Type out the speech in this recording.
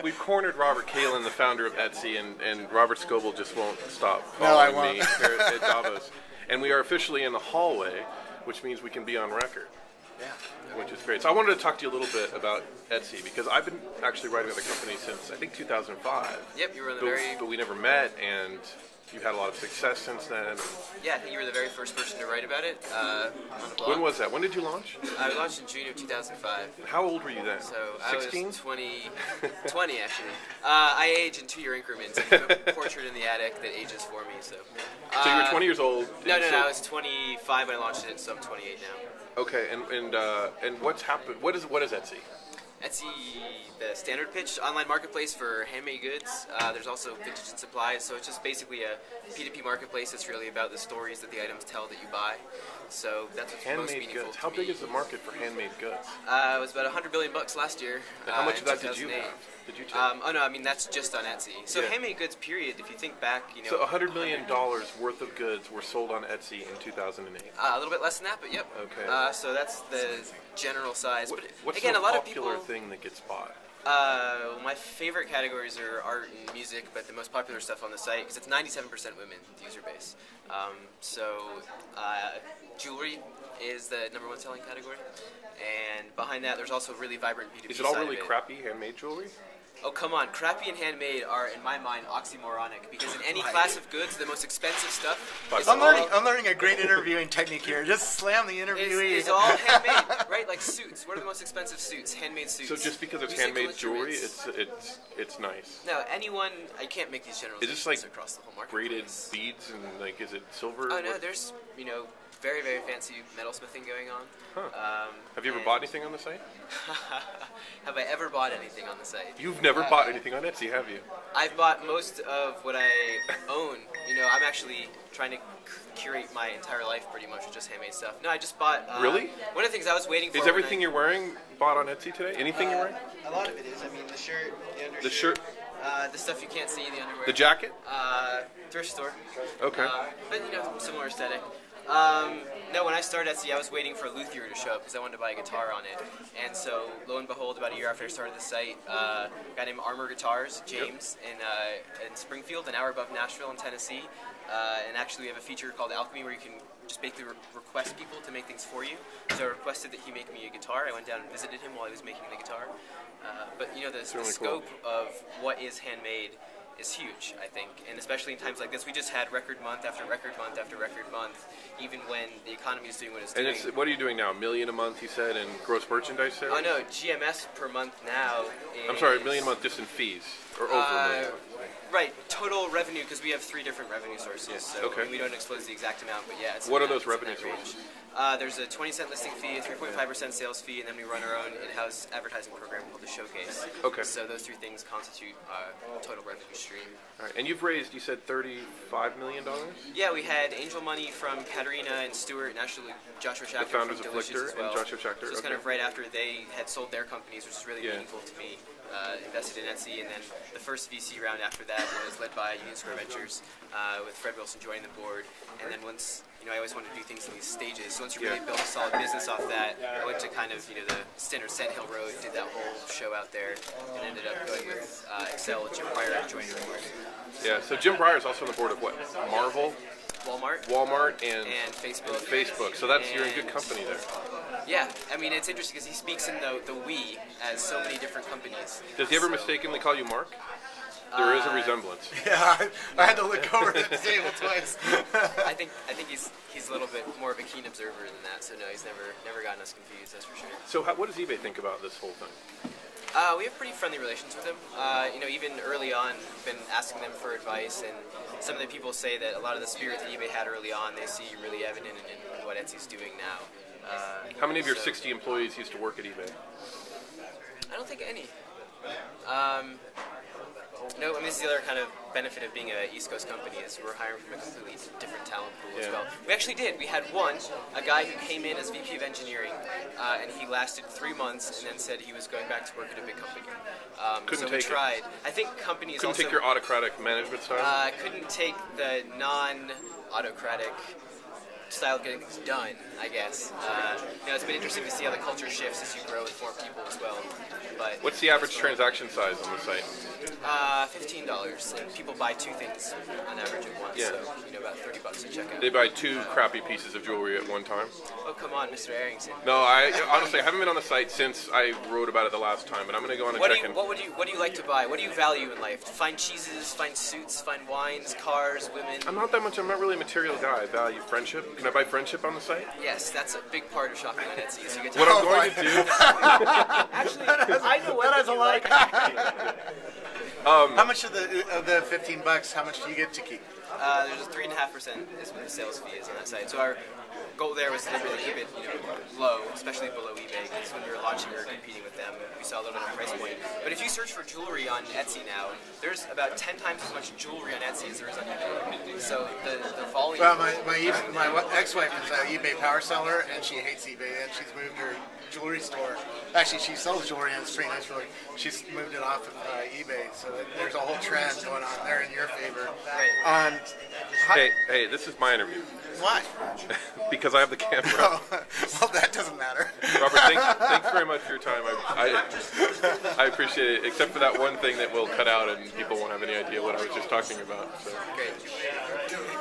we've cornered Robert Kalin, the founder of Etsy, and Robert Scoble just won't stop No, I following me won't. here at Davos. And we are officially in the hallway, which means we can be on record. Yeah. Which is great. So I wanted to talk to you a little bit about Etsy, because I've been actually writing with the company since, I think, 2005. Yep, you were But we never met, and you've had a lot of success since then. Yeah, I think you were the very first person to write about it on the blog. When was that? When did you launch? I launched in June of 2005. How old were you then? So 16? I was 20 actually. I age in 2-year increments. I have a portrait in the attic that ages for me. So So you were 20 years old. No, I was 25 when I launched it, so I'm 28 now. Okay, and what's happened? What is Etsy? Etsy, the standard pitch online marketplace for handmade goods. There's also vintage and supplies, so it's just basically a P2P marketplace that's really about the stories that the items tell that you buy. So that's what's most Handmade meaningful goods. to How me. big is the market for handmade goods? It was about $100 billion last year. And how much in of that did you 2008. have? Did you take? Oh no, I mean that's just on Etsy. So Yeah. handmade goods, period. If you think back, So $100 million worth of goods were sold on Etsy in 2008. a little bit less than that, but yep. Okay. So that's the general size. But What's again, the a lot popular of people. thing that gets bought? My favorite categories are art and music, but the most popular stuff on the site, because it's 97% women, the user base. Jewelry is the #1 selling category, and behind that, there's also really vibrant B2B. Is it all side really of it. crappy handmade jewelry? Oh, come on. Crappy and handmade are, in my mind, oxymoronic, because in any class of goods, the most expensive stuff is I'm learning a great interviewing technique here. Just slam the interviewee. is all handmade, right? Like suits. What are the most expensive suits? Handmade suits. So just because it's Musical handmade jewelry, instruments. it's nice. No, anyone. I can't make these generalizations Is this like across the whole market. braided beads and like is it silver? Oh no, there's very, very fancy metalsmithing going on. Huh. Have you ever bought anything on the site? Have I ever bought anything on the site? You've never bought anything on Etsy, have you? I've bought most of what I own. I'm actually trying to curate my entire life pretty much with just handmade stuff. No, I just bought. Really? One of the things I was waiting for. Is everything you're wearing bought on Etsy today? Anything you're wearing? A lot of it is. I mean, the shirt, the undershirt. The shirt? The stuff you can't see, the underwear. The jacket? Thrift store. Okay. But similar aesthetic. No, when I started Etsy, I was waiting for a luthier to show up because I wanted to buy a guitar on it. And so, lo and behold, about a year after I started the site, a guy named Armor Guitars, James, in Springfield, an hour above Nashville in Tennessee. And actually, we have a feature called Alchemy where you can just basically request people to make things for you. So I requested that he make me a guitar. I went down and visited him while he was making the guitar. But the really scope of what is handmade is huge, I think, and especially in times like this. We just had record month after record month after record month, even when the economy is doing what it's doing. And what are you doing now? $1 million a month, you said, in gross merchandise sales? Oh no, GMS per month now is... I'm sorry, $1 million a month just in fees, or over $1 million. Right, total revenue, because we have 3 different revenue sources, Yeah, so okay. we don't disclose the exact amount, but yeah. What are those it's in revenue that range. sources? There's a 20-cent listing fee, a 3.5% sales fee, and then we run our own in-house advertising program called the Showcase. Okay. So those 3 things constitute total revenue stream. All right. And you've raised, you said, $35 million? Yeah, we had angel money from Katerina and Stuart, and actually Joshua Schachter The founders from of Delicious Flickr as well. and Joshua Schachter, Just kind of right after they had sold their companies, which is really Yeah. meaningful to me. Invested in Etsy, and then the first VC round after that was led by Union Square Ventures, with Fred Wilson joining the board. And then once, I always wanted to do things in these stages. So once you really build a solid business off that, I went to kind of, the standard Sand Hill Road, did that whole show out there, and ended up going with Excel, Jim Pryor, and joining the board. Yeah, so Jim Pryor is also on the board of what? Marvel? Walmart, and Facebook. Facebook. So you're in good company there. Yeah, I mean, it's interesting because he speaks in the we as so many different companies. Does he ever mistakenly call you Mark? There is a resemblance. Yeah, I had to look over the table twice. I think he's a little bit more of a keen observer than that. So no, he's never gotten us confused. That's for sure. So what does eBay think about this whole thing? We have pretty friendly relations with them. Even early on, we've been asking them for advice, and some of the people say that a lot of the spirit that eBay had early on, they see really evident in what Etsy's doing now. How many of your 60 employees used to work at eBay? I don't think any. No, I mean, this is the other kind of benefit of being an East Coast company is we're hiring from a completely different talent pool as well. We actually did. We had a guy who came in as VP of engineering, and he lasted 3 months and then said he was going back to work at a big company. Couldn't so take we tried. I think companies couldn't also... take your autocratic management style? couldn't take the non-autocratic style of getting things done, I guess. It's been interesting to see how the culture shifts as you grow and form people as well. But What's the average transaction size on the site? $15, and people buy 2 things on average at once. Yeah. So about $30 at checkout. They buy 2 crappy pieces of jewelry at one time? Oh, come on, Mr. Arrington. No, I honestly haven't been on the site since I wrote about it the last time, but I'm going to go on and check in. What do you like to buy? What do you value in life? Find cheeses, find suits, find wines, cars, women? I'm not really a material guy. I value friendship. Can I buy friendship on the site? Yes, that's a big part of shopping on Etsy. So you get to What I'm going to do... Actually, I know what That has a lot. How much of the $15? How much do you get to keep? There's a 3.5% is what the sales fee is on that site. So our goal there was to really keep it low, especially below eBay, because when we were launching, we were competing with them. We saw a little bit of price point. But if you search for jewelry on Etsy now, there's about 10 times as much jewelry on Etsy as there is on eBay. So the volume. Well, my ex-wife is an eBay power seller, and she hates eBay, and she's moved her jewelry store. Actually, she sells jewelry, and it's pretty nice jewelry. She's moved it off of eBay, so there's a whole trend going on there in your favor. Right. Hey, this is my interview. Why? Because I have the camera. Oh, well, that doesn't matter. Robert, thanks very much for your time. I appreciate it, except for that one thing that we'll cut out and people won't have any idea what I was just talking about. So. Great.